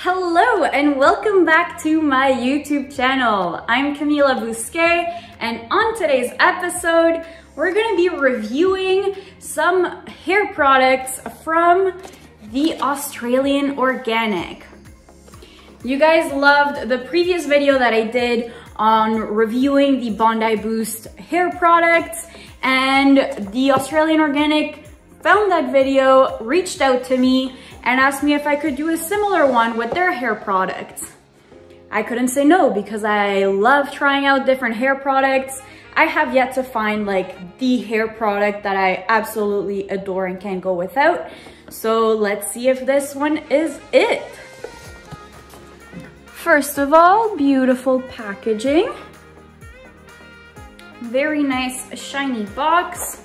Hello and welcome back to my YouTube channel. I'm Camila Busquet, and on today's episode, we're gonna be reviewing some hair products from the Australian Organic. You guys loved the previous video that I did on reviewing the Bondi Boost hair products, and the Australian Organic found that video, reached out to me, and asked me if I could do a similar one with their hair products. I couldn't say no because I love trying out different hair products. I have yet to find like the hair product that I absolutely adore and can't go without. So let's see if this one is it. First of all, beautiful packaging. Very nice shiny box.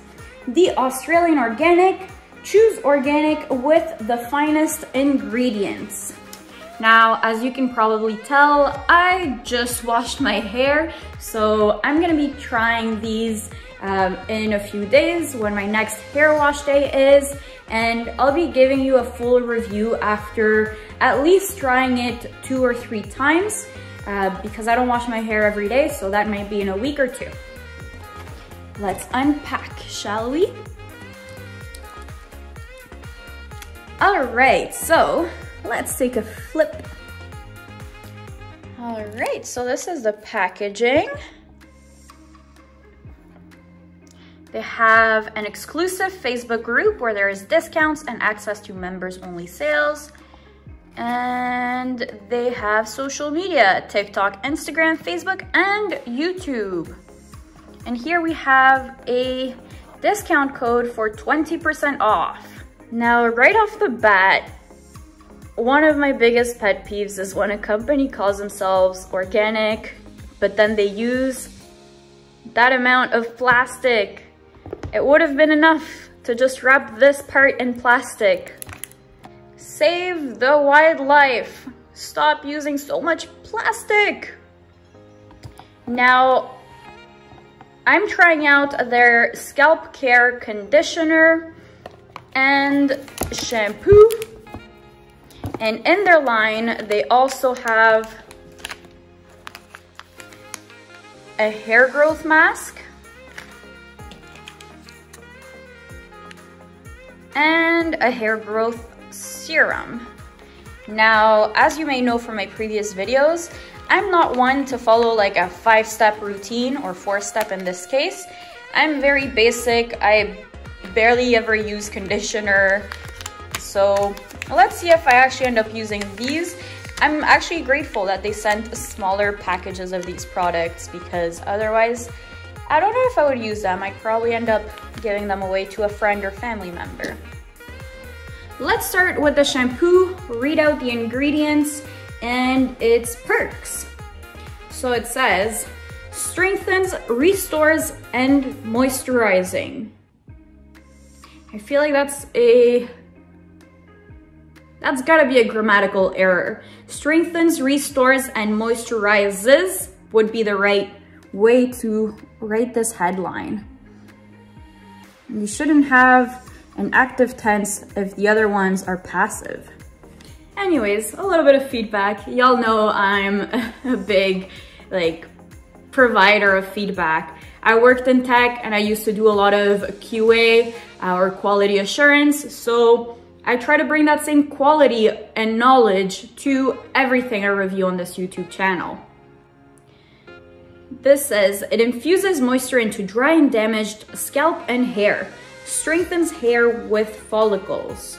The Australian Organic. Choose organic with the finest ingredients. Now, as you can probably tell, I just washed my hair, so I'm gonna be trying these in a few days when my next hair wash day is, and I'll be giving you a full review after at least trying it 2 or 3 times because I don't wash my hair every day, so that might be in a week or 2. Let's unpack, shall we? All right, so let's take a flip. All right, so this is the packaging. They have an exclusive Facebook group where there is discounts and access to members only sales. And they have social media, TikTok, Instagram, Facebook, and YouTube. And here we have a discount code for 20% off. Now, right off the bat, one of my biggest pet peeves is when a company calls themselves organic, but then they use that amount of plastic. It would have been enough to just wrap this part in plastic. Save the wildlife. Stop using so much plastic. Now, I'm trying out their Scalp Care conditioner and shampoo, and in their line they also have a hair growth mask and a hair growth serum. Now, as you may know from my previous videos, I'm not one to follow like a 5-step routine, or 4-step in this case. I'm very basic. I barely ever use conditioner, so let's see if I actually end up using these. I'm actually grateful that they sent smaller packages of these products, because otherwise I don't know if I would use them. I'd probably end up giving them away to a friend or family member. Let's start with the shampoo, read out the ingredients and its perks. So it says, strengthens, restores, and moisturizing. I feel like that's gotta be a grammatical error. Strengthens, restores, and moisturizes would be the right way to write this headline. You shouldn't have an active tense if the other ones are passive. Anyways, a little bit of feedback. Y'all know I'm a big provider of feedback. I worked in tech and I used to do a lot of QA or quality assurance, so I try to bring that same quality and knowledge to everything I review on this YouTube channel. This says, it infuses moisture into dry and damaged scalp and hair, strengthens hair with follicles,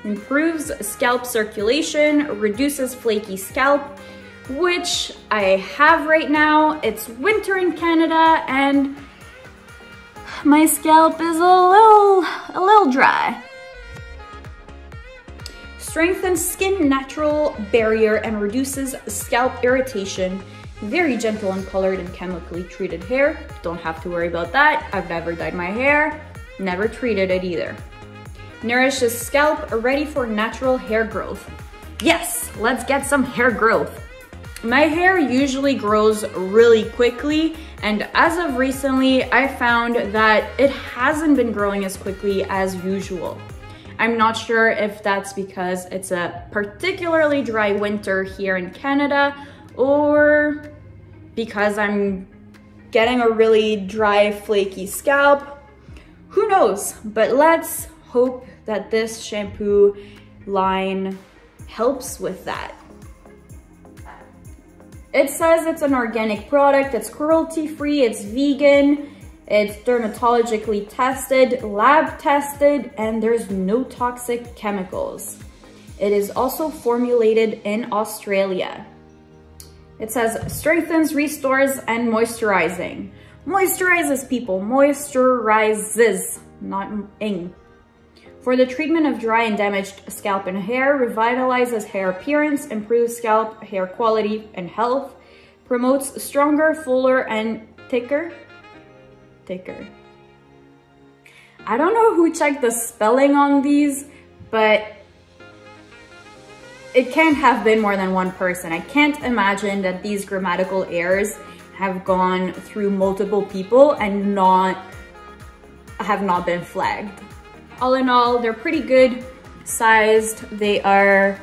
improves scalp circulation, reduces flaky scalp, which I have right now. It's winter in Canada and my scalp is a little dry. Strengthens skin natural barrier and reduces scalp irritation. Very gentle and colored and chemically treated hair. Don't have to worry about that. I've never dyed my hair, never treated it either. Nourishes scalp, ready for natural hair growth. Yes, let's get some hair growth. My hair usually grows really quickly, and as of recently, I found that it hasn't been growing as quickly as usual. I'm not sure if that's because it's a particularly dry winter here in Canada or because I'm getting a really dry, flaky scalp. Who knows? But let's hope that this shampoo line helps with that. It says it's an organic product, it's cruelty-free, it's vegan, it's dermatologically tested, lab tested, and there's no toxic chemicals. It is also formulated in Australia. It says strengthens, restores, and moisturizing. Moisturizes, people, moisturizes, not ing. For the treatment of dry and damaged scalp and hair, revitalizes hair appearance, improves scalp hair quality and health, promotes stronger, fuller, and thicker. I don't know who checked the spelling on these, but it can't have been more than one person. I can't imagine that these grammatical errors have gone through multiple people and have not been flagged. All in all, they're pretty good sized. They are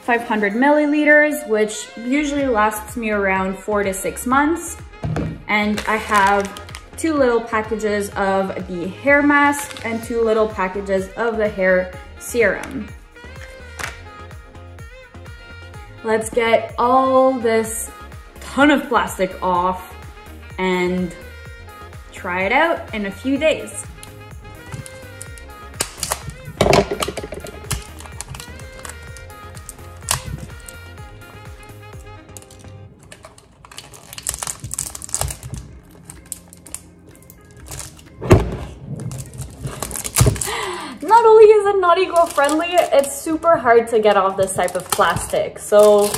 500 milliliters, which usually lasts me around 4 to 6 months. And I have 2 little packages of the hair mask and 2 little packages of the hair serum. Let's get all this ton of plastic off and try it out in a few days. Not only is it not eco-friendly, it's super hard to get off this type of plastic. So,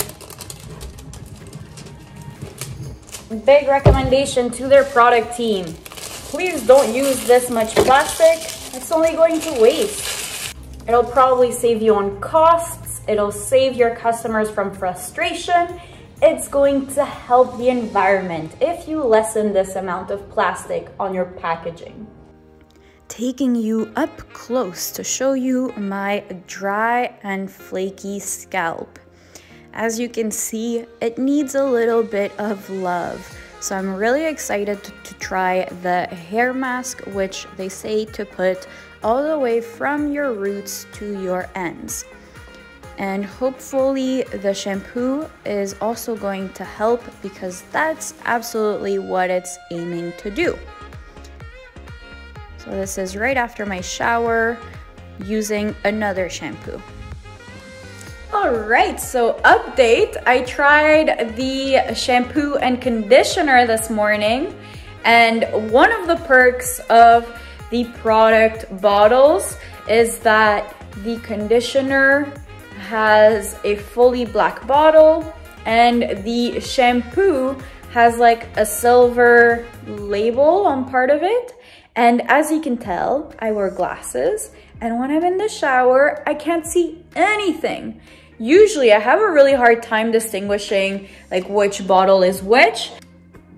big recommendation to their product team. Please don't use this much plastic. It's only going to waste. It'll probably save you on costs. It'll save your customers from frustration. It's going to help the environment if you lessen this amount of plastic on your packaging. Taking you up close to show you my dry and flaky scalp. As you can see, it needs a little bit of love. So I'm really excited to try the hair mask, which they say to put all the way from your roots to your ends. And hopefully the shampoo is also going to help, because that's absolutely what it's aiming to do. So this is right after my shower using another shampoo. All right, so update. I tried the shampoo and conditioner this morning, and one of the perks of the product bottles is that the conditioner has a fully black bottle and the shampoo has like a silver label on part of it. And as you can tell, I wear glasses, and when I'm in the shower, I can't see anything. Usually I have a really hard time distinguishing like which bottle is which.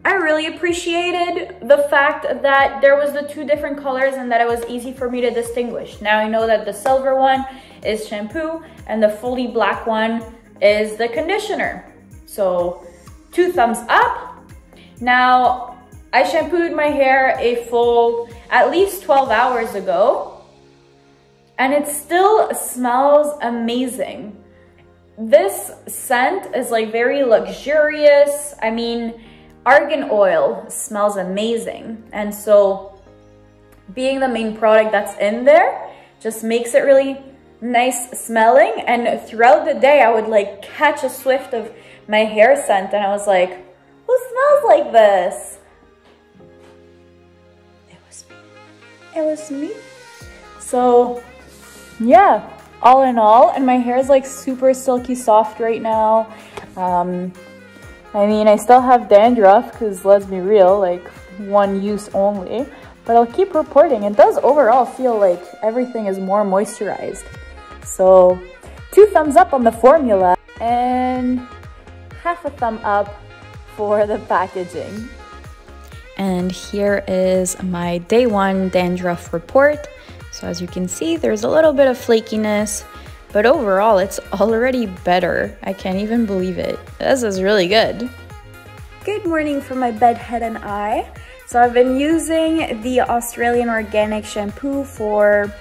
I really appreciated the fact that there was the 2 different colors and that it was easy for me to distinguish. Now I know that the silver one is shampoo and the fully black one is the conditioner. So 2 thumbs up. Now I shampooed my hair a full at least 12 hours ago, and it still smells amazing. This scent is like very luxurious. I mean, Argan Oil smells amazing. And so being the main product that's in there just makes it really nice smelling. And throughout the day, I would like catch a swift of my hair scent, and I was like, who smells like this? It was me. So yeah, all in all, and my hair is like super silky soft right now. I mean, I still have dandruff, because let's be real, like 1 use only, but I'll keep reporting. It does overall feel like everything is more moisturized. So 2 thumbs up on the formula and half a thumb up for the packaging. And here is my day 1 dandruff report. So as you can see, there's a little bit of flakiness, but overall it's already better. I can't even believe it. This is really good. Good morning from my bed, head, and eye. So I've been using the Australian Organic shampoo for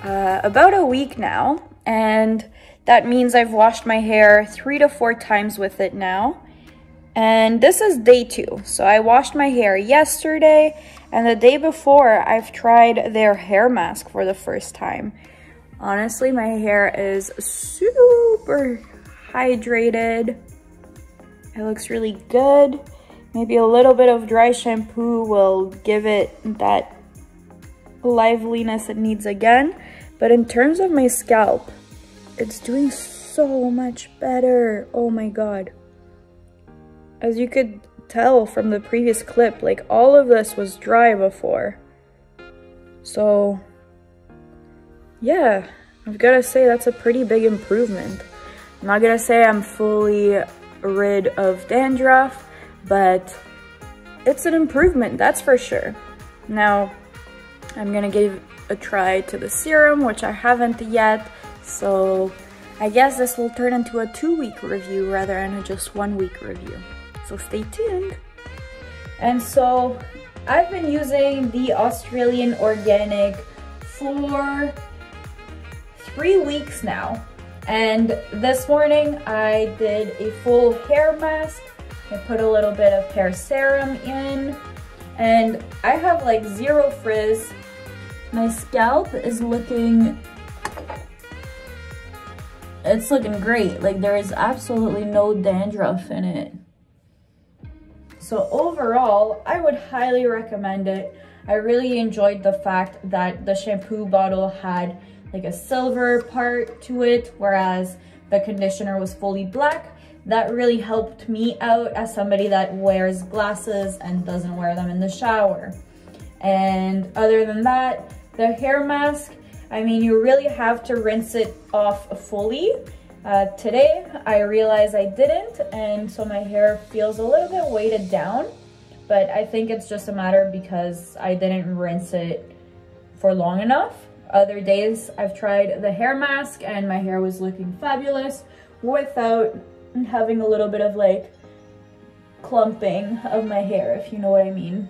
about a week now, and that means I've washed my hair 3 to 4 times with it now. And this is day 2. So I washed my hair yesterday, and the day before I've tried their hair mask for the first time. Honestly, my hair is super hydrated. It looks really good. Maybe a little bit of dry shampoo will give it that liveliness it needs again. But in terms of my scalp, it's doing so much better. Oh my god. As you could tell from the previous clip, like all of this was dry before. So yeah, I've got to say that's a pretty big improvement. I'm not gonna say I'm fully rid of dandruff, but it's an improvement, that's for sure. Now I'm gonna give a try to the serum, which I haven't yet, so I guess this will turn into a 2-week review rather than a just 1-week review. So stay tuned. And so I've been using the Australian Organic for 3 weeks now. And this morning I did a full hair mask. I put a little bit of hair serum in, and I have like 0 frizz. My scalp is looking, it's looking great. Like there is absolutely no dandruff in it. So overall, I would highly recommend it. I really enjoyed the fact that the shampoo bottle had like a silver part to it, whereas the conditioner was fully black. That really helped me out as somebody that wears glasses and doesn't wear them in the shower. And other than that, the hair mask, I mean, you really have to rinse it off fully. Today, I realized I didn't, and so my hair feels a little bit weighted down, but I think it's just a matter because I didn't rinse it for long enough. Other days, I've tried the hair mask and my hair was looking fabulous without having a little bit of like clumping of my hair, if you know what I mean.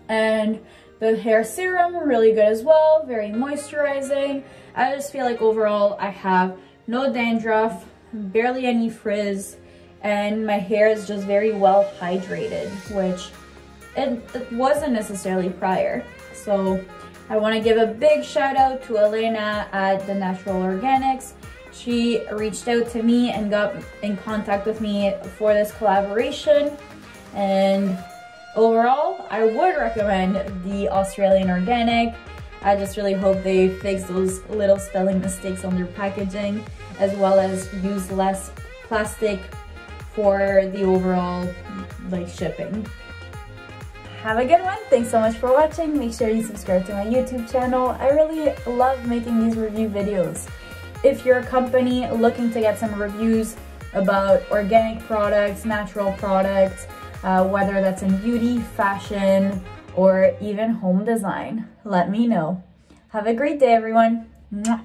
And the hair serum, really good as well, very moisturizing. I just feel like overall I have no dandruff, barely any frizz, and my hair is just very well hydrated, which it wasn't necessarily prior. So I want to give a big shout out to Elena at The Natural Organics. She reached out to me and got in contact with me for this collaboration, and overall I would recommend the Australian Organic. I just really hope they fix those little spelling mistakes on their packaging, as well as use less plastic for the overall like shipping. Have a good one. Thanks so much for watching. Make sure you subscribe to my YouTube channel. I really love making these review videos. If you're a company looking to get some reviews about organic products, natural products, whether that's in beauty, fashion, or even home design, let me know. Have a great day, everyone. Mwah.